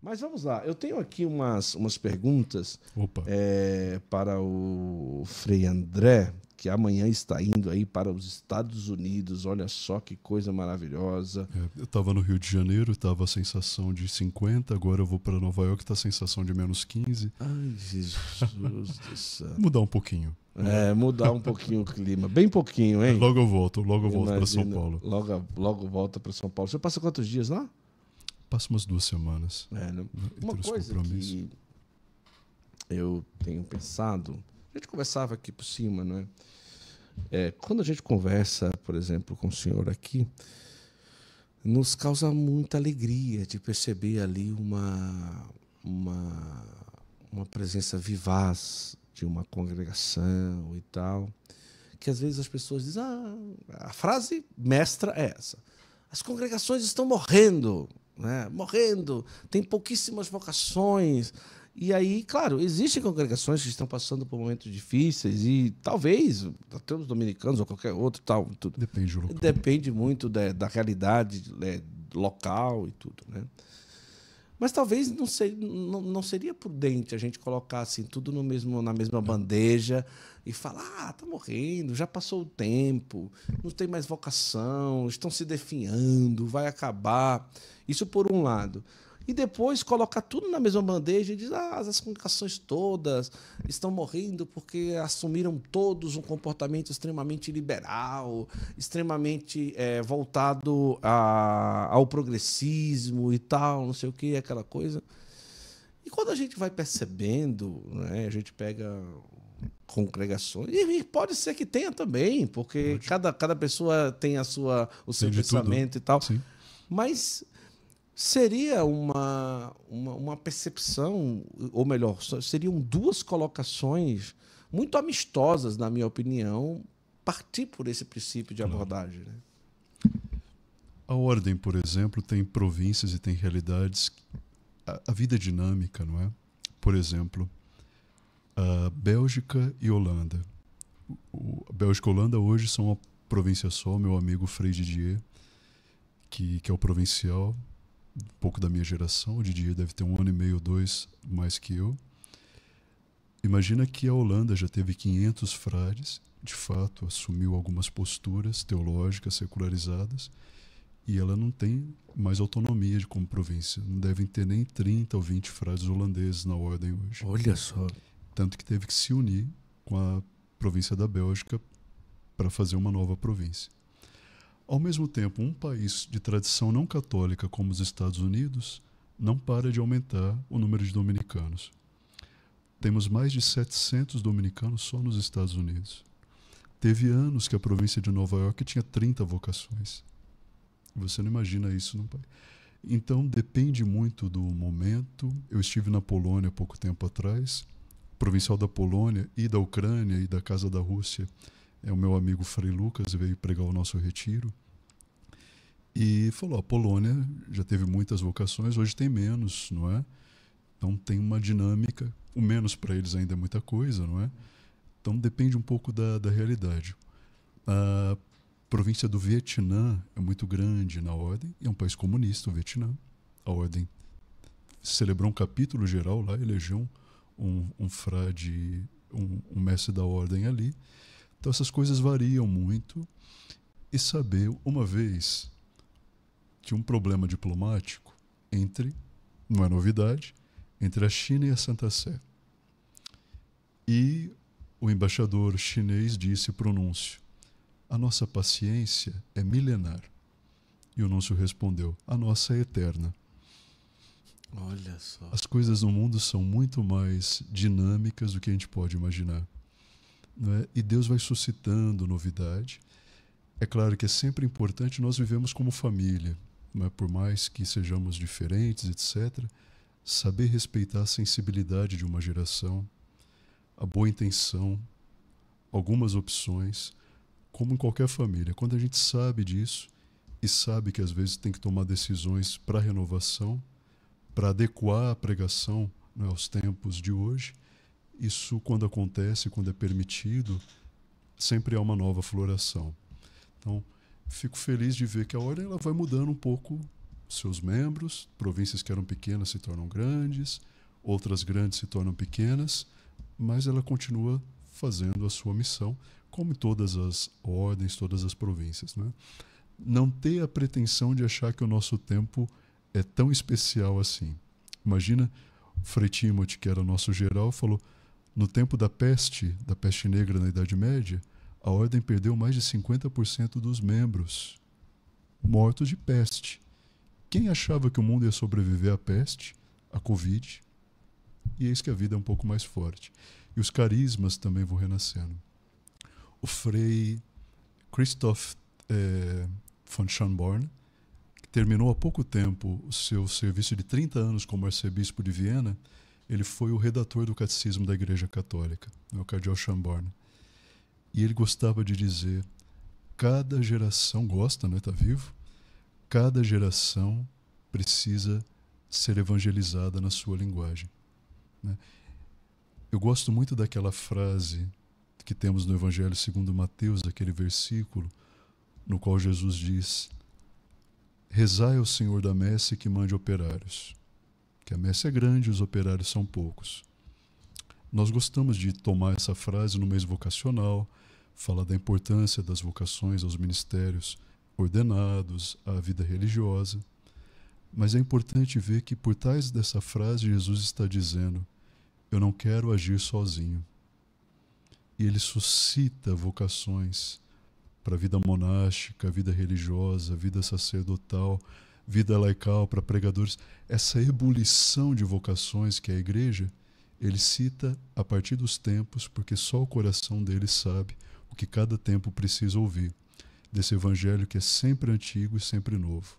Mas vamos lá, eu tenho aqui umas perguntas Opa, para o Frei André, que amanhã está indo aí para os Estados Unidos. Olha só que coisa maravilhosa. eu estava no Rio de Janeiro, estava a sensação de 50, agora eu vou para Nova York, está a sensação de -15. Ai, Jesus do céu. Mudar um pouquinho. Mudar um pouquinho o clima. Bem pouquinho, hein? Logo eu volto para São Imagina, Paulo. logo volta para São Paulo. Você passa quantos dias lá? Passo umas 2 semanas. Né? Entre Uma os coisa compromissos. que eu tenho pensado, a gente conversava aqui por cima, não é? Quando a gente conversa, por exemplo, com o senhor aqui, nos causa muita alegria de perceber ali uma presença vivaz de uma congregação e tal, que às vezes as pessoas dizem, a frase mestra é essa: as congregações estão morrendo, né? Morrendo, tem pouquíssimas vocações. E aí, claro, existem congregações que estão passando por momentos difíceis e talvez, até os dominicanos ou qualquer outro, tal, tudo. Depende do local. Depende muito da realidade local e tudo, né? Mas talvez não seria prudente a gente colocar assim, tudo na mesma bandeja e falar, tá morrendo, já passou o tempo, não tem mais vocação, estão se definhando, vai acabar. Isso por um lado. E depois colocar tudo na mesma bandeja e dizer, as congregações todas estão morrendo porque assumiram todos um comportamento extremamente liberal, extremamente voltado ao progressismo e tal, não sei o que, aquela coisa. E quando a gente vai percebendo, né, a gente pega congregações, e pode ser que tenha também, porque cada pessoa tem o seu pensamento e tal. Sim. Mas seria uma percepção, ou melhor, seriam duas colocações muito amistosas, na minha opinião, partir por esse princípio de abordagem. Né? A ordem, por exemplo, tem províncias e tem realidades. A vida é dinâmica, não é? Por exemplo, a Bélgica e Holanda. A Bélgica e a Holanda hoje são uma província só. Meu amigo Frei Didier, que é o provincial, um pouco da minha geração. O Didier deve ter 1 ano e meio, 2 mais que eu. Imagina que a Holanda já teve 500 frades, de fato, assumiu algumas posturas teológicas secularizadas, e ela não tem mais autonomia como província. Não devem ter nem 30 ou 20 frades holandeses na ordem hoje. Olha só. Tanto que teve que se unir com a província da Bélgica para fazer uma nova província. Ao mesmo tempo, um país de tradição não católica como os Estados Unidos não para de aumentar o número de dominicanos. Temos mais de 700 dominicanos só nos Estados Unidos. Teve anos que a província de Nova York tinha 30 vocações. Você não imagina isso num país. Então, depende muito do momento. Eu estive na Polônia há pouco tempo atrás. O provincial da Polônia e da Ucrânia e da Casa da Rússia é o meu amigo Frei Lucas, veio pregar o nosso retiro. E falou, a Polônia já teve muitas vocações, hoje tem menos, não é? Então tem uma dinâmica. O menos para eles ainda é muita coisa, não é? Então depende um pouco da realidade. A província do Vietnã é muito grande na ordem, e é um país comunista, o Vietnã. A ordem celebrou um capítulo geral lá, elegeu um frade, um mestre da ordem ali. Então essas coisas variam muito. E saber, uma vez, que um problema diplomático não é novidade, entre a China e a Santa Sé. E o embaixador chinês disse para o núncio, a nossa paciência é milenar. E o núncio respondeu, a nossa é eterna. Olha só. As coisas no mundo são muito mais dinâmicas do que a gente pode imaginar. Não é? E Deus vai suscitando novidade. É claro que é sempre importante, nós vivemos como família, não é? Por mais que sejamos diferentes, etc., saber respeitar a sensibilidade de uma geração, a boa intenção, algumas opções, como em qualquer família. Quando a gente sabe disso e sabe que às vezes tem que tomar decisões para renovação, para adequar a pregação, né, aos tempos de hoje, isso quando acontece, quando é permitido, sempre há uma nova floração. Então, fico feliz de ver que a ordem ela vai mudando um pouco seus membros, províncias que eram pequenas se tornam grandes, outras grandes se tornam pequenas, mas ela continua fazendo a sua missão, como em todas as ordens, todas as províncias, né? Não ter a pretensão de achar que o nosso tempo é tão especial assim. Imagina, Frei Timothy, que era o nosso geral, falou: no tempo da peste negra na Idade Média, a ordem perdeu mais de 50% dos membros mortos de peste. Quem achava que o mundo ia sobreviver à peste, à Covid? E eis que a vida é um pouco mais forte. E os carismas também vão renascendo. O Frei Christoph von Schönborn, que terminou há pouco tempo o seu serviço de 30 anos como arcebispo de Viena, ele foi o redator do Catecismo da Igreja Católica, o cardeal Schönborn. E ele gostava de dizer, cada geração gosta, né, tá vivo? Cada geração precisa ser evangelizada na sua linguagem, né? Eu gosto muito daquela frase que temos no Evangelho segundo Mateus, aquele versículo no qual Jesus diz: rezai ao Senhor da messe que mande operários. Que a messe é grande e os operários são poucos. Nós gostamos de tomar essa frase no mês vocacional, falar da importância das vocações aos ministérios ordenados, à vida religiosa. Mas é importante ver que por trás dessa frase Jesus está dizendo: eu não quero agir sozinho. E ele suscita vocações para a vida monástica, a vida religiosa, a vida sacerdotal, vida laical, para pregadores. Essa ebulição de vocações que é a igreja, ele cita a partir dos tempos, porque só o coração dele sabe o que cada tempo precisa ouvir, desse evangelho que é sempre antigo e sempre novo.